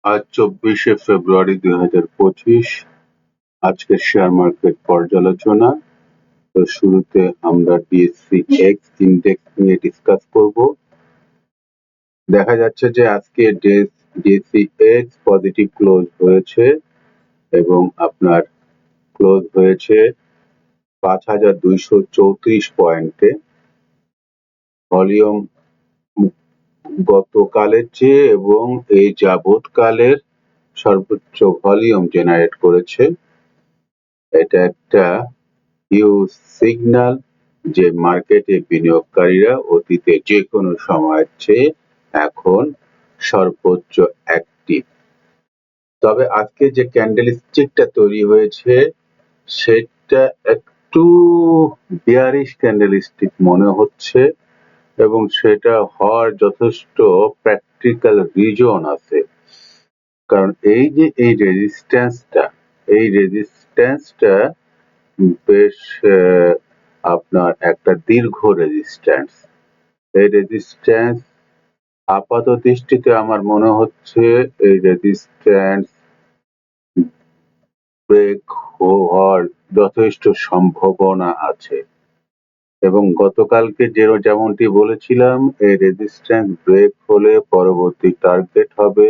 আজ ২৪শে ফেব্রুয়ারি ২০২৫। আজকের শেয়ার মার্কেট পর্যালোচনা। তো শুরুতে আমরা DXY ইন্ডেক্স নিয়ে ডিসকাস করব। দেখা যাচ্ছে যে আজকে DXY পজিটিভ ক্লোজ হয়েছে এবং আপনার ক্লোজ হয়েছে ৫,২৩৪ পয়েন্টে। ভলিউম গতকালের চেয়ে এবং এই যাবৎকালের সর্বোচ্চ ভলিউম জেনারেট করেছে। এটা একটা হিউজ সিগন্যাল যে মার্কেটে বিনিয়োগকারীরা অতীতে যে কোনো সময়ের চেয়ে এখন সর্বোচ্চ অ্যাক্টিভ। তবে আজকে যে ক্যান্ডেলস্টিকটা তৈরি হয়েছে সেটা একটু বিয়ারিশ ক্যান্ডেলস্টিক মনে হচ্ছে এবং সেটা হওয়ার যথেষ্ট প্র্যাকটিক্যাল রিজন আছে। কারণ এই যে এই রেজিস্ট্যান্সটা বেশ আপনার একটা দীর্ঘ রেজিস্ট্যান্স। এই রেজিস্ট্যান্স আপাত দৃষ্টিতে আমার মনে হচ্ছে এই রেজিস্ট্যান্স ব্রেক হওয়ার যথেষ্ট সম্ভাবনা আছে এবং গতকালকে যেমনটি বলেছিলাম এই রেজিস্ট্যান্স ব্রেক হলে পরবর্তী টার্গেট হবে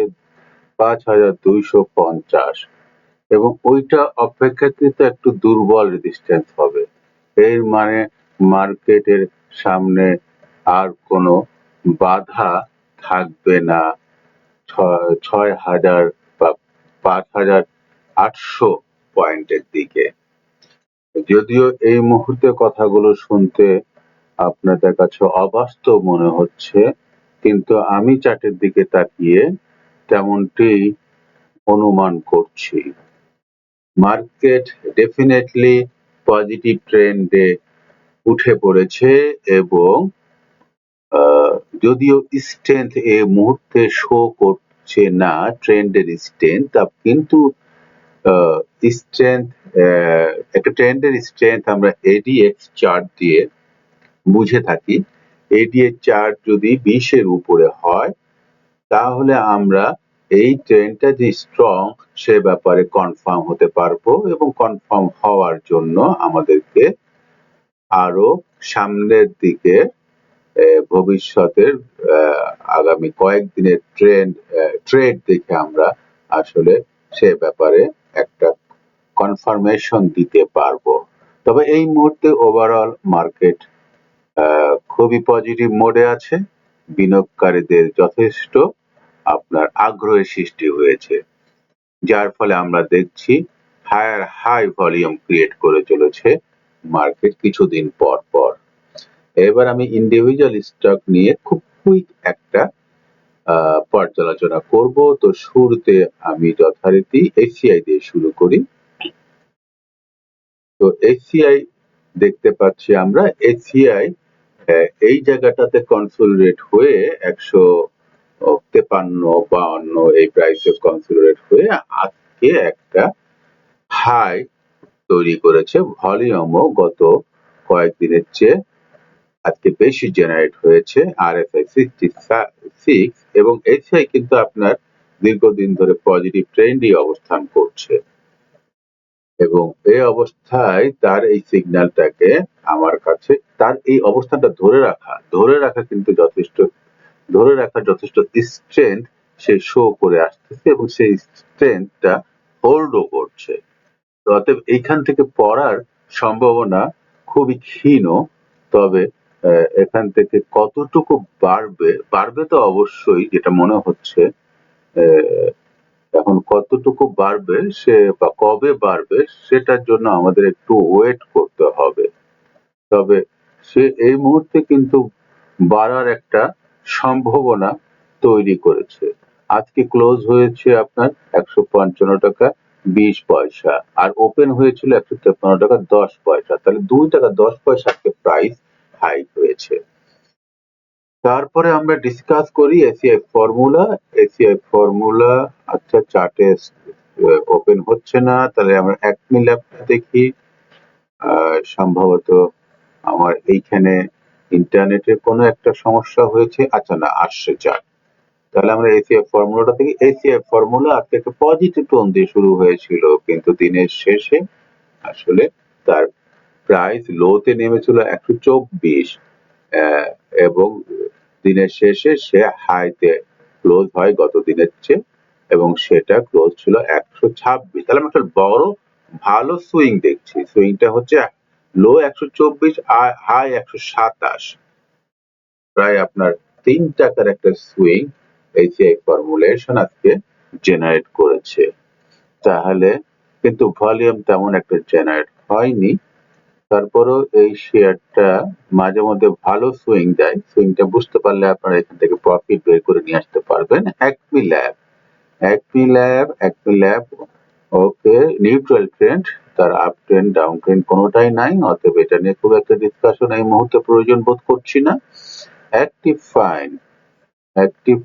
৫,২৫০ এবং ওইটা অপেক্ষাকৃত একটু দুর্বল রেজিস্ট্যান্স হবে। এর মানে মার্কেটের সামনে আর কোনো বাধা থাকবে না ৬,০০০ বা ৫,৮০০ পয়েন্টের দিকে। যদিও এই মুহূর্তে কথাগুলো শুনতে আপনাদের কাছে অবাস্তব মনে হচ্ছে, কিন্তু আমি চার্টের দিকে তাকিয়ে তেমনটি অনুমান করছি। মার্কেট ডেফিনেটলি পজিটিভ ট্রেন্ডে উঠে পড়েছে এবং যদিও স্ট্রেংথ এই মুহূর্তে শো করছে না ট্রেন্ডের স্ট্রেংথ, কিন্তু স্ট্রেংথ একটা ট্রেন্ডের স্ট্রেংথ আমরা এডিএক্স চার্ট দিয়ে বুঝে থাকি। এডিএক্স চার্ট যদি 20-এর উপরে হয় তাহলে আমরা এই ট্রেন্ডটা যে স্ট্রং সে ব্যাপারে কনফার্ম হতে পারবো এবং কনফার্ম হওয়ার জন্য আমাদেরকে আরো সামনের দিকে ভবিষ্যতের আগামী কয়েকদিনের ট্রেড দেখে আমরা আসলে সে ব্যাপারে একটা কনফার্মেশন দিতে পারবো। তবে এই মুহূর্তে ওভারঅল মার্কেট খুবই পজিটিভ মোডে আছে। বিনিয়োগকারীদের যথেষ্ট আপনার আগ্রহের সৃষ্টি হয়েছে, যার ফলে আমরা দেখছি হায়ার হাই ভলিউম ক্রিয়েট করে চলেছে মার্কেট কিছুদিন পর পর। এবার আমি ইন্ডিভিজুয়াল স্টক নিয়ে খুব কুইক একটা পর্যালোচনা করব। তো শুরুতে আমি যথারীতি এসিআই দিয়ে শুরু করি। তো এসিআই দেখতে পাচ্ছি আমরা এসিআই এই জায়গাটাতে কনসোলিডেট হয়ে ১৫৩-৫২ এই প্রাইসে কনসোলিডেট হয়ে আজকে একটা হাই তৈরি করেছে। ভলিউমও গত কয়েকদিনের চেয়ে আজকে বেশি জেনারেট হয়েছে। RSI 66 এবং এসিআই কিন্তু আপনার দীর্ঘদিন ধরে পজিটিভ ট্রেন্ডই অবস্থান করছে এবং এই অবস্থায় তার এই সিগন্যালটাকে আমার কাছে তার এই অবস্থানটা ধরে রাখা কিন্তু যথেষ্ট স্ট্রেংথ সে শো করে আসতেছে এবং সেই স্ট্রেংথটা হোল্ডও করছে। অতএব এইখান থেকে পড়ার সম্ভাবনা খুবই ক্ষীণ। তবে এখান থেকে কতটুকু বাড়বে তো অবশ্যই, যেটা মনে হচ্ছে এখন কতটুকু বাড়বে সে বা কবে বাড়বে সেটার জন্য আমাদের একটু ওয়েট করতে হবে। তবে সে এই মুহূর্তে কিন্তু বাড়ার একটা সম্ভাবনা তৈরি করেছে। আজকে ক্লোজ হয়েছে আপনার ১৫৫ টাকা ২০ পয়সা আর ওপেন হয়েছিল ১৫ টাকা ১০ পয়সা, তাহলে ২ টাকা ১০ পয়সা আজকে প্রাইস হাইক হয়েছে। তারপরে আমরা ডিসকাস করি এসিআই ফর্মুলা। আচ্ছা, চার্টে ওপেন হচ্ছে না, তাহলে আমরা ১ মিনিট দেখি। সম্ভবত আমার এইখানে ইন্টারনেটের কোনো একটা সমস্যা হয়েছে। আচ্ছা, না, আসছে চার্ট। তাহলে আমরা এসিএফ ফর্মুলাটা থেকে এসিএফ ফর্মুলা আজকে একটা পজিটিভ টোন দিয়ে শুরু হয়েছিল, কিন্তু দিনের শেষে আসলে তার প্রাইস লোতে নেমেছিল 124 এবং দিনের শেষে সে হাইতে ক্লোজ হয় গত দিনের চেয়ে, এবং সেটা ক্লোজ ছিল 126। তাহলে আমরা একটা বড় ভালো সুইং দেখছি। সুইংটা হচ্ছে লো 124 আর হাই 127, প্রায় আপনার 3 টাকার একটা সুইং এইচআই ফর্মুলেশন আজকে জেনারেট করেছে। তাহলে কিন্তু ভলিউম তেমন একটা জেনারেট হয়নি। তারপরেও এই শেয়ারটা মাঝে মধ্যে ভালো সুইং দেয়। সুইংটা বুঝতে পারলে আপনারা এখান থেকে প্রফিট বের করে নিয়ে আসতে পারবেন। অ্যাকমি ল্যাব ওকে নিউট্রাল ট্রেন্ড, তার আপ ট্রেন্ড ডাউন ট্রেন্ড কোনোটাই নাই, অতএব এটা নিয়ে খুব একটা ডিসকাশন এই মুহূর্তে প্রয়োজন বোধ করছি না। অ্যাক্টিভ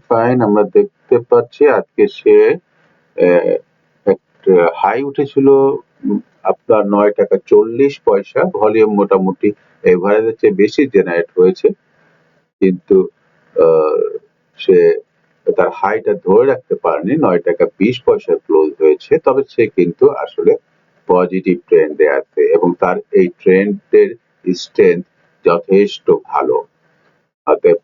ফাইন আমরা দেখতে পাচ্ছি আজকে সে একটা হাই উঠেছিল আপনার 9 টাকা 40 পয়সা। ভলিউম মোটামুটি এভারেজের চেয়ে বেশি জেনারেট হয়েছে, কিন্তু সে তার হাইটা ধরে রাখতে পারেনি। 9 টাকা 20 পয়সা ক্লোজ হয়েছে, তবে সে কিন্তু আসলে পজিটিভ ট্রেন্ডে আছে এবং তার এই ট্রেন্ডের স্ট্রেংথ যথেষ্ট ভালো। অতএব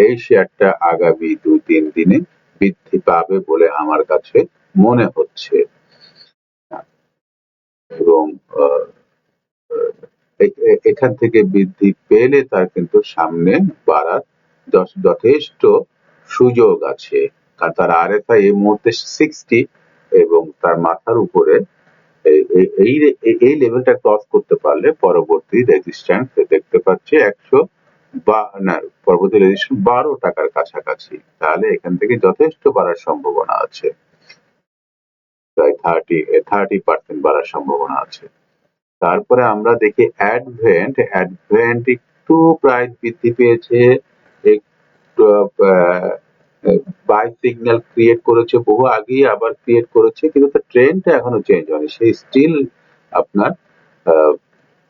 এই শেয়ারটা আগামী 2-3 দিনে বৃদ্ধি পাবে বলে আমার কাছে মনে হচ্ছে, এবং এখান থেকে বৃদ্ধি পেলে তার কিন্তু সামনে বাড়ার যথেষ্ট সুযোগ আছে, কারণ তার আরএসআই এই মুহূর্তে 60 এবং তার মাথার উপরে এই লেভেলটা ক্রস করতে পারলে পরবর্তী রেজিস্ট্যান্স দেখতে পাচ্ছি 100 বা না, পরবর্তী রেজিস্ট্যান্স 12 টাকার কাছাকাছি। তাহলে এখান থেকে যথেষ্ট বাড়ার সম্ভাবনা আছে, প্রায় 30% বাড়ার সম্ভাবনা আছে। তারপরে আমরা দেখি অ্যাডভেন্ট একটু প্রাইস বৃদ্ধি পেয়েছে, একটু বাই সিগন্যাল ক্রিয়েট করেছে বহু আগেই, আবার ক্রিয়েট করেছে, কিন্তু তার ট্রেন্ডটা এখনো চেঞ্জ হয়নি। সেই স্টিল আপনার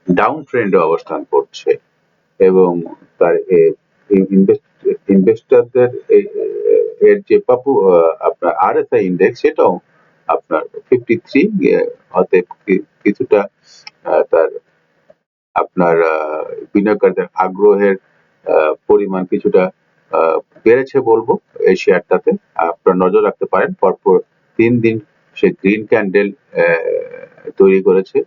ডাউন ট্রেন্ডে অবস্থান করছে, এবং তার ইনভেস্টরদের এর যে আপনার আরএসআই ইন্ডেক্স সেটাও আপনার 53, অতএব কিছুটা তার আপনার বিনিয়োগকারীদের আগ্রহের পরিমাণ কিছুটা বেড়েছে বলবো এই শেয়ারটাতে। আপনারা নজর রাখতে পারেন, পরপর 3 দিন সে গ্রিন ক্যান্ডেল তৈরি করেছে।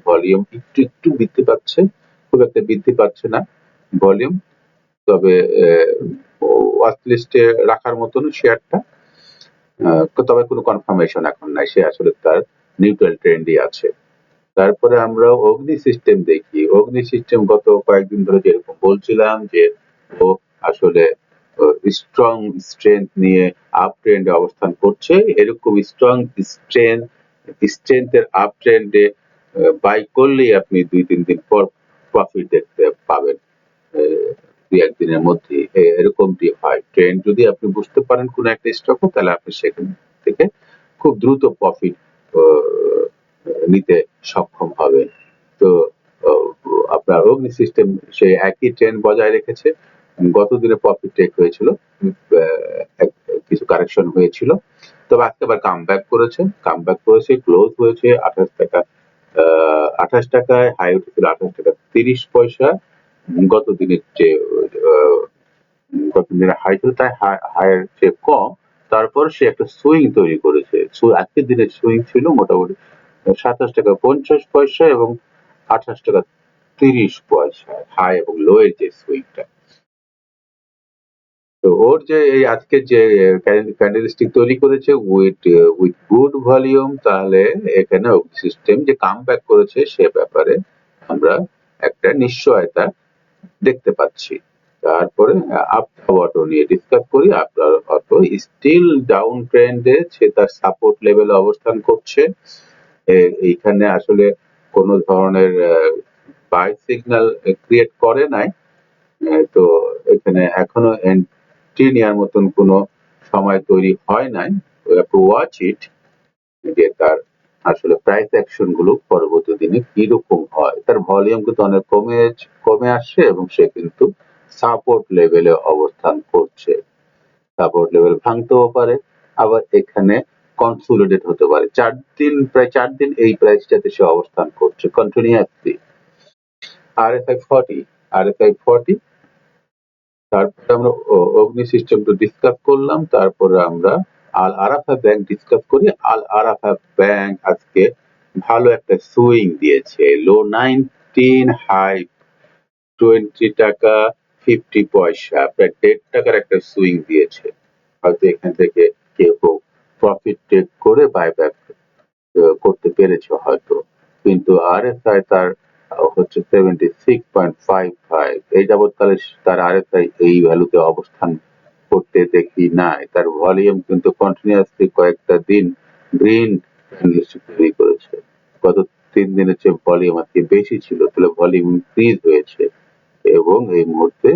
ভলিউম একটু বৃদ্ধি পাচ্ছে, খুব একটা বৃদ্ধি পাচ্ছে না ভলিউম, তবে ওয়াচ লিস্টে রাখার মতন শেয়ারটা, তবে কোনো কনফার্মেশন এখন নাই, সে আসলে তার নিউট্রাল ট্রেন্ডই আছে। তারপরে আমরা অগ্নি সিস্টেম দেখি। অগ্নি সিস্টেম গত কয়েকদিন ধরে যেরকম বলছিলাম যে ও আসলে স্ট্রং স্ট্রেংথ নিয়ে আপ ট্রেন্ডে অবস্থান করছে, এরকম স্ট্রং স্ট্রেংথের আপ ট্রেন্ডে বাই করলেই আপনি 2-3 দিন পর প্রফিট দেখতে পাবেন। 2-1 দিনের মধ্যে এরকমটি হয়। ট্রেন্ড যদি আপনি বুঝতে পারেন কোন একটা স্টকে, তাহলে আপনি সেখান থেকে খুব দ্রুত প্রফিট নিতে সক্ষম হবেন। তো আপনার অগ্নি সিস্টেম সেই একই ট্রেন্ড বজায় রেখেছে। গত দিনে প্রফিট টেক হয়েছিল, কিছু কারেকশন হয়েছিল, তবে আজকে আবার কামব্যাক করেছে, ক্লোজ হয়েছে 28 টাকায়, হাই উঠেছিল 28 টাকা 30 পয়সা। গত দিনের যে গত দিনের হাই ছিল তাই হাইয়ের চেয়ে কম, তারপর সে একটা সুইং তৈরি করেছে। আজকের দিনের সুইং ছিল মোটামুটি 27 টাকা 50 পয়সা এবং 28 টাকা 30 পয়সা, হাই এবং লো এর যে সুইংটা। তো ওর যে এই আজকে যে ক্যান্ডেলস্টিক তৈরি করেছে উইথ গুড ভলিউম, তাহলে এখানে সিস্টেম যে কামব্যাক করেছে সে ব্যাপারে আমরা একটা নিশ্চয়তা দেখতে পাচ্ছি। তারপরে আফটার অটো নিয়ে ডিসকাস করি। আফটার অটো স্টিল ডাউন ট্রেন্ডে সে তার সাপোর্ট লেভেলে অবস্থান করছে। এইখানে আসলে কোনো ধরনের বাই সিগন্যাল ক্রিয়েট করে নাই, তো এখানে এখনো এন্ট্রি নেওয়ার মতন কোনো সময় তৈরি হয় নাই। We have to watch it, যে তার আসলে প্রাইস অ্যাকশন গুলো পরবর্তী দিনে কিরকম হয়। তার ভলিউম কিন্তু অনেক কমে আসছে এবং সে কিন্তু সাপোর্ট লেভেলে অবস্থান করছে। সাপোর্ট লেভেল ভাঙতেও পারে, আবার এখানে কনসোলিডেট হতে পারে। প্রায় 4 দিন এই প্রাইসটাতে সে অবস্থান করছে কন্টিনিউয়াসলি। RSI 40, RSI 40, তারপরে আমরা অগ্নি সিস্টেমটা ডিসকাস করলাম, তারপরে আমরা আল আরাফা ব্যাংক ডিসকাস করি। আল আরাফা ব্যাংক আজকে ভালো একটা সুইং দিয়েছে, লো 19, হাই 20 টাকা 50 পয়সা, প্রায় 1.5 টাকার একটা সুইং দিয়েছে। হয়তো এখান থেকে কেউ প্রফিট টেক করে বাইব্যাক করতে পেরেছে হয়তো, কিন্তু RSI তার হচ্ছে 76.55, এই যাবৎকালে তার RSI এই ভ্যালুতে অবস্থান করতে দেখি নাই। তার ভলিউম কিন্তু কন্টিনিউয়াসলি কয়েকটা দিন গ্রিন ক্যান্ডেলস্টিক তৈরি করেছে। গত 3 দিনের চেয়ে ভলিউম আজকে বেশি ছিল, তাহলে ভলিউম ইনক্রিজ হয়েছে এবং এই মুহূর্তে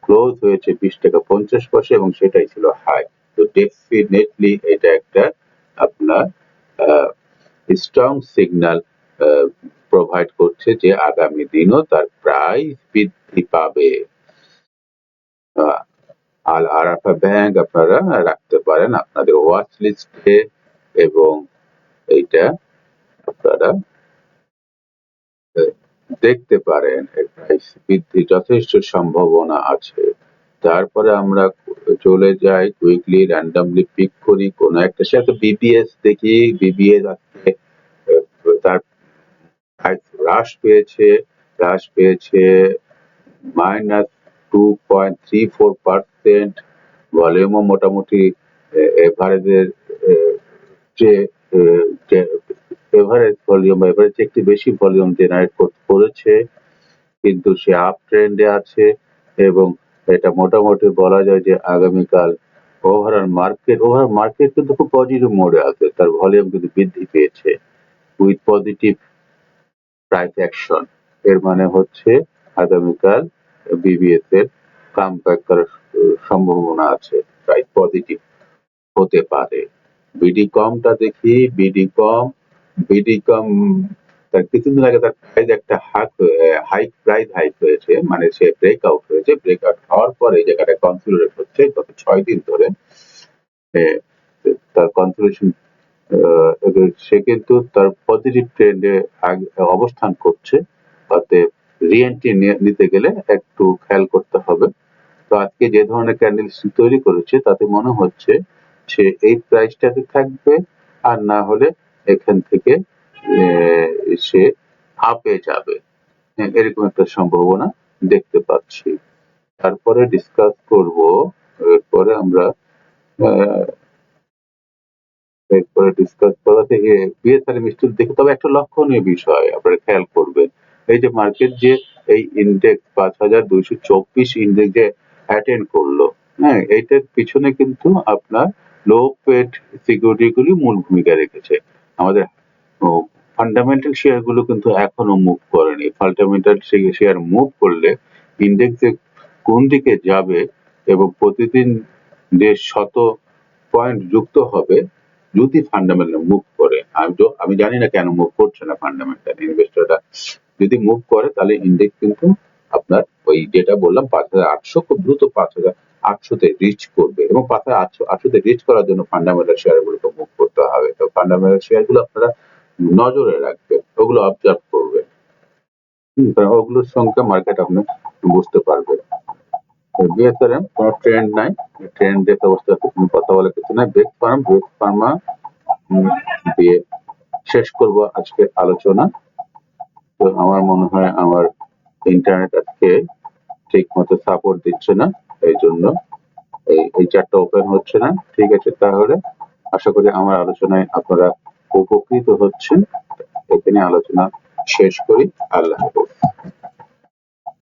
ক্লোজ হয়েছে 20 টাকা 50 পয়সা এবং সেটাই ছিল হাই। তো ডেফিনেটলি এটা একটা আপনার স্ট্রং সিগন্যাল প্রোভাইড করছে যে আগামী দিনও তার প্রাইস বৃদ্ধি পাবে। আল আরাফা ব্যাংক আপনারা রাখতে পারেন আপনাদের ওয়াচ লিস্টে এবং এইটা আপনারা দেখতে পারেন, এর প্রাইস বৃদ্ধির যথেষ্ট সম্ভাবনা আছে। তারপরে আমরা চলে যাই কুইকলি র্যান্ডমলি পিক করি কোন একটা শেয়ার। তো বিবিএস দেখি, বিবিএস আজকে তার প্রাইস হ্রাস পেয়েছে -2.34%, ভলিউমও মোটামুটি এভারেজের যে এভারেজ ভলিউম বা এভারেজ একটু বেশি ভলিউম জেনারেট করেছে, কিন্তু সে আপ ট্রেন্ডে আছে এবং এটা মোটামুটি বলা যায় যে আগামীকাল ওভারঅল মার্কেট কিন্তু খুব পজিটিভ মোডে আছে, তার ভলিউম কিন্তু বৃদ্ধি পেয়েছে উইথ পজিটিভ প্রাইস অ্যাকশন। এর মানে হচ্ছে আগামীকাল বিবিএস এর কাম ব্যাক করার সম্ভাবনা আছে, প্রাইস পজিটিভ হতে পারে। বিডি কমটা দেখি, বিডি কম তার কিছুদিন আগে তার প্রাইস একটা হাইক হয়েছে, মানে সে ব্রেকআউট হয়েছে, ব্রেকআউট হওয়ার পর এই জায়গাটা কনসোলিডেট হচ্ছে গত 6 দিন ধরে। তার কনসোলিডেশন সে কিন্তু তার পজিটিভ ট্রেন্ডে অবস্থান করছে, তাতে রিএন্ট্রি নিতে গেলে একটু খেয়াল করতে হবে। তো আজকে যে ধরনের ক্যান্ডেল তৈরি করেছে তাতে মনে হচ্ছে সে এই প্রাইসটাতে থাকবে, আর না হলে এখান থেকে সে আপে যাবে, এরকম একটা সম্ভাবনা দেখতে পাচ্ছি। তারপরে ডিসকাস করব, এরপরে আমরা এরপরে ডিসকাস করা থেকে বিএসআর মিস্টেক দেখে, তবে একটা লক্ষণীয় বিষয় আপনারা খেয়াল করবেন, এই যে মার্কেট যে এই ইন্ডেক্স 5224 ইন্ডেক্স যে অ্যাটেন্ড করলো, হ্যাঁ, এইটার পিছনে কিন্তু আপনার লো পেড সিকিউরিটি গুলি মূল ভূমিকা রেখেছে। আমাদের ফান্ডামেন্টাল শেয়ার গুলো কিন্তু এখনো মুভ করেনি। ফান্ডামেন্টাল শেয়ার মুভ করলে ইন্ডেক্স কোন দিকে যাবে এবং প্রতিদিন যে শত পয়েন্ট যুক্ত হবে যদি ফান্ডামেন্টাল মুভ করে। আমি জানি না কেন মুভ করছে না ফান্ডামেন্টাল, ইনভেস্টররা যদি মুভ করে তাহলে ইন্ডেক্স কিন্তু আপনার ওই যেটা বললাম 5800 খুব দ্রুত 5800 তে রিচ করবে এবং 5800 তে রিচ করার জন্য ফান্ডামেন্টাল শেয়ার গুলোকে মুভ করতে হবে। তো ফান্ডামেন্টাল শেয়ার গুলো আপনারা নজরে রাখবেন, ওগুলো অবজার্ভ করবেন, কারণ ওগুলোর সঙ্গে মার্কেট আপনি বুঝতে পারবেন। বিএসআরএম কোনো ট্রেন্ড নাই, ট্রেন্ড দেখে অবস্থা কোনো কথা বলে কিছু নাই। বেক ফার্মা দিয়ে শেষ করব আজকের আলোচনা। তো আমার মনে হয় আমার ইন্টারনেট আজকে ঠিক মতো সাপোর্ট দিচ্ছে না, এই জন্য এই চারটা ওপেন হচ্ছে না। ঠিক আছে, তাহলে আশা করি আমার আলোচনায় আপনারা উপকৃত হচ্ছেন। এখানে আলোচনা শেষ করি। আল্লাহ হাফেজ।